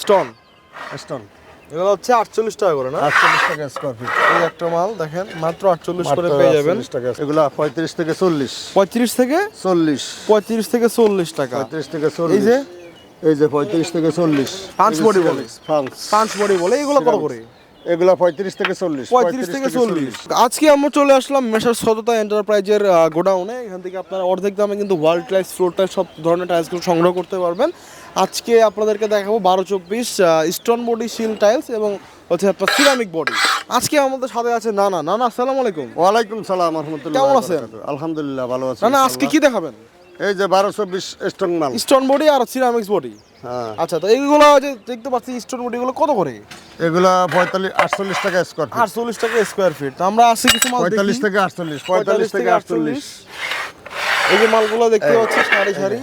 Stone stone এগুলো হচ্ছে 48 টাকা করে না? 48 টাকা স্কয়ার ফিট। এই একটা মাল দেখেন মাত্র 48 করে পেয়ে যাবেন। 48 টাকা। এগুলা 35 থেকে 40। 35 থেকে 40। 35 থেকে 40 টাকা। 35 থেকে 40। এই যে 35 থেকে 40। পাঁচ বডি বলে। ফ্রান্স পাঁচ বডি বলে এগুলো কত করে? এগুলা 35 থেকে 40। 35 থেকে 40। আজকে আমরা চলে আসলাম মেসার সততা এন্টারপ্রাইজের গোডাউনে। এখান থেকে আপনারা অর্ধেক দামে কিন্তু ওয়াল টাইলস, ফ্লোর টাইলস সব ধরনের টাইলসগুলো সংগ্রহ করতে পারবেন। আজকে আপনাদেরকে দেখাবো 12-24 স্টোন বডি শিল টাইলস এবং হচ্ছে আপনার সিরামিক বডি। আজকে আমাদের সাথে আছে নানা। নানা আসসালামু আলাইকুম। ওয়ালাইকুম সালাম ওয়া রাহমাতুল্লাহি। কেমন আছেন? আলহামদুলিল্লাহ ভালো আছি। নানা আজকে কি দেখাবেন? এই যে 1220 স্টোন মাল। স্টোন বডি আর সিরামিক্স বডি। হ্যাঁ। আচ্ছা, তো এইগুলো যে দেখতে পাচ্ছি স্টোন বডিগুলো কত করে? এগুলা 48 টাকা স্কয়ার ফিট। 48 টাকা স্কয়ার ফিট। তো আমরা আজকে কিছু মাল দেখি। 45 থেকে 48। 45 থেকে 48। এই যে মালগুলো দেখতে পাচ্ছি সারি সারি,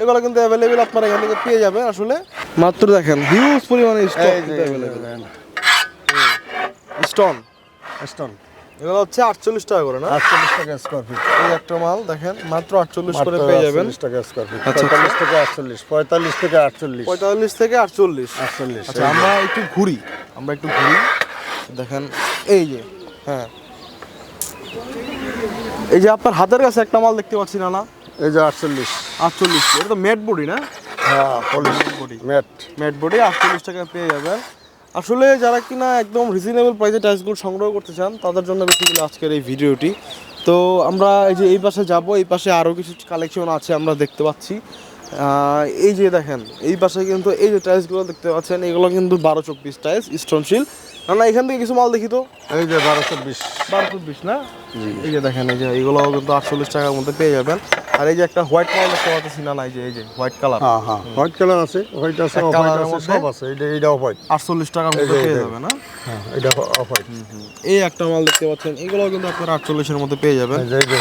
এগুলো কিন্তু অ্যাভেলেবেল আপনারা এখান থেকে পেয়ে যাবেন। আসলে মাত্র দেখেন হিউজ পরিমাণে স্টক কিন্তু অ্যাভেলেবেল। স্টোন স্টোন এগুলো হচ্ছে 48 টাকা করে না? 48 টাকা স্কয়ার ফিট। এই একটা মাল দেখেন মাত্র 48 করে পেয়ে যাবেন। 48 টাকা স্কয়ার ফিট। আচ্ছা, 45 থেকে 48। 45 থেকে 48। 45 থেকে 48। 48। আচ্ছা, আমরা একটু ঘুরি দেখেন এই যে, হ্যাঁ এই যে আপনার হাতের কাছে একটা মাল দেখতে পাচ্ছি না? এই যে 48। 48, এটা তো ম্যাট বডি না? হ্যাঁ, পলিশ বডি, ম্যাট বডি 48 টাকা পেয়ে যাবেন। আসলে যারা কিনা একদম রিজনেবল প্রাইসে টাইলসগুলো সংগ্রহ করতে চান তাদের জন্য বেসিক্যালি আজকের এই ভিডিওটি। তো আমরা এই যে এই পাশে যাব, এই পাশে আরও কিছু কালেকশন আছে আমরা দেখতে পাচ্ছি। এই যে দেখেন এই পাশে কিন্তু এই যে টাইলসগুলো দেখতে পাচ্ছেন এগুলো কিন্তু 12-24 টাইলস স্টোনশিল। না এখান থেকে কিছু মাল দেখি তো। এই যে 1220। 12-24 না? এই যে দেখেন এই যে এইগুলো কিন্তু 48 টাকার মধ্যে পেয়ে যাবেন। আর এই যে একটা হোয়াইট মাল দেখতে পাচ্ছি না? এই যে হোয়াইট কালার। হ্যাঁ হ্যাঁ, হোয়াইট কালার আছে, হোয়াইট আছে, অফ হোয়াইট আছে, সব আছে। এইটাও হোয়াইট। 48 টাকার মধ্যে পেয়ে যাবেন না? হ্যাঁ, এটা অফ হোয়াইট। এই একটা মাল দেখতে পাচ্ছেন, এগুলো কিন্তু আপনারা 48 এর মধ্যে পেয়ে যাবেন। এই যে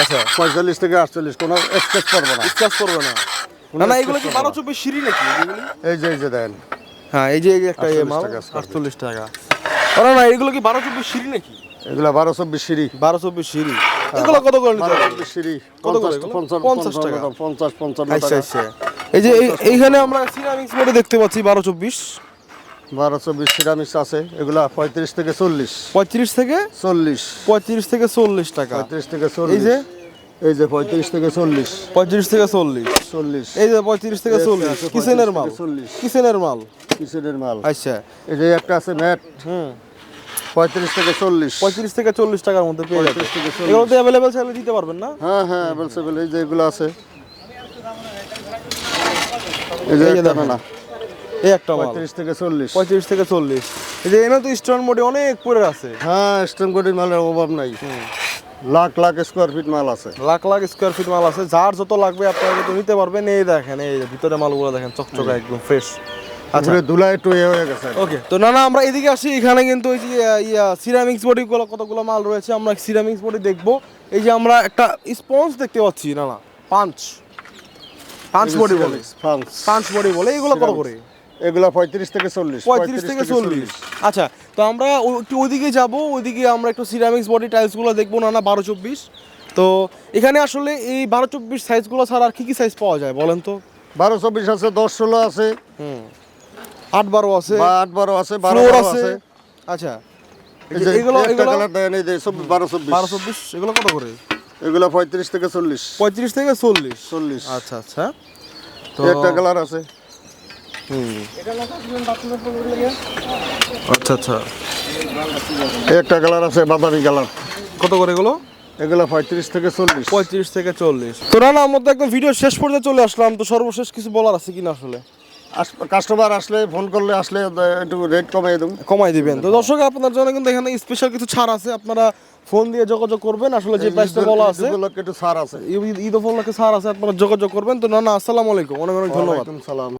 আচ্ছা, 45 থেকে 48, কোনো এক্সপেক্ট করবে না। স্ক্র্যাচ করবে না? না এগুলো কি 12-24 সিঁড়ি নাকি এগুলি? এই যে দেন। হ্যাঁ, এই যে একটা এই মাল 48 টাকা। ওরা না এগুলো কি 12-24 সিঁড়ি নাকি? এগুলা 12-24 সিঁড়ি। 12-24 সিঁড়ি। এগুলো কত করে নিতে হবে? 12-24 সিঁড়ি কত করে? 50 টাকা। 50-55 আচ্ছা টাকা। আচ্ছা, এই যে এইখানে আমরা সিরামিক্স বডি দেখতে পাচ্ছি 12-24। 12-24 সিরামিক্স আছে। এগুলা 35 থেকে 40। 35 থেকে 40। 35 থেকে 40 টাকা। 35 থেকে 40। এই যে 35 থেকে 40। 35 থেকে 40। 40। এই যে 35 থেকে 40 কিচেনের মাল। 40 কিচেনের মাল। কিচেনের মাল। আচ্ছা, এই যে একটা আছে ম্যাট। 35 থেকে 40। 35 থেকে 40 টাকার মধ্যে পেয়ে যাবেন। 35 থেকে 40। এগুলো তো অ্যাভেলেবেল চাইলে দিতে পারবেন না? হ্যাঁ হ্যাঁ, अवेलेबल। এই যে এগুলো আছে। এই যে দেখো না, এই একটা মাল 35 থেকে 40। 35 থেকে 40। এই যে এনে তো স্টোন বডি অনেক পড়ে আছে। হ্যাঁ, স্টোন বডির মালের অভাব নাই। লাখ লাখ স্কয়ার ফিট মাল আছে। লাখ লাখ স্কয়ার ফিট মাল আছে, যার যত লাগবে আপনারা কিন্তু নিতে পারবেন। এই দেখেন এই যে ভিতরে মালগুলো দেখেন চকচকে একদম ফ্রেশ। আচ্ছা, ধুলা একটু হয়ে গেছে। ওকে, তো না আমরা এদিকে আসি। এখানে কিন্তু এই যে সিরামিক্স বডিগুলো কতগুলো মাল রয়েছে, আমরা সিরামিক্স বডি দেখবো। এই যে আমরা একটা স্পঞ্জ দেখতে পাচ্ছি না? পাঁচ বডি বলে, পাঁচ বডি বলে। এগুলো কত করে? এগুলা 35 থেকে 40। 35 থেকে 40। আচ্ছা, তো আমরা একটু ওইদিকে যাব, ওইদিকে আমরা একটু সিরামিক্স বডি টাইলসগুলো দেখবো না 12-24। তো এখানে আসলে এই 12-24 সাইজগুলো ছাড়া আর কি কি সাইজ পাওয়া যায় বলেন তো? 12-24 আছে, 10-16 আছে, 8-12 আছে, 8-12 আছে, 12 আছে। আচ্ছা, এগুলো কালার দেন। এই যে 12-24 এগুলো কত করে? এগুলা 35 থেকে 40। 35 থেকে 40। 40। আচ্ছা আচ্ছা, তো একটা কালার আছে। আচ্ছা আচ্ছা, একটা কালার আছে, বাদামি কালার। কত করে এগুলো? এগুলা 35 থেকে 40। 35 থেকে 40। তো না আমরা তো একদম ভিডিও শেষ পর্যায়ে চলে আসলাম। তো সর্বশেষ কিছু বলার আছে কিনা? আসলে কাস্টমার আসলে ফোন করলে একটু রেট কমাই দিবেন। তো দর্শক আপনার জন্য কিন্তু এখানে স্পেশাল কিছু ছাড় আছে, আপনারা ফোন দিয়ে যোগাযোগ করবেন। আসলে যে প্রাইসটা বলা আছে একটু ছাড় আছে, ঈদ উপলক্ষে ছাড় আছে, আপনারা যোগাযোগ করবেন। তো না আসসালামু আলাইকুম, অনেক অনেক ধন্যবাদ। সালাম।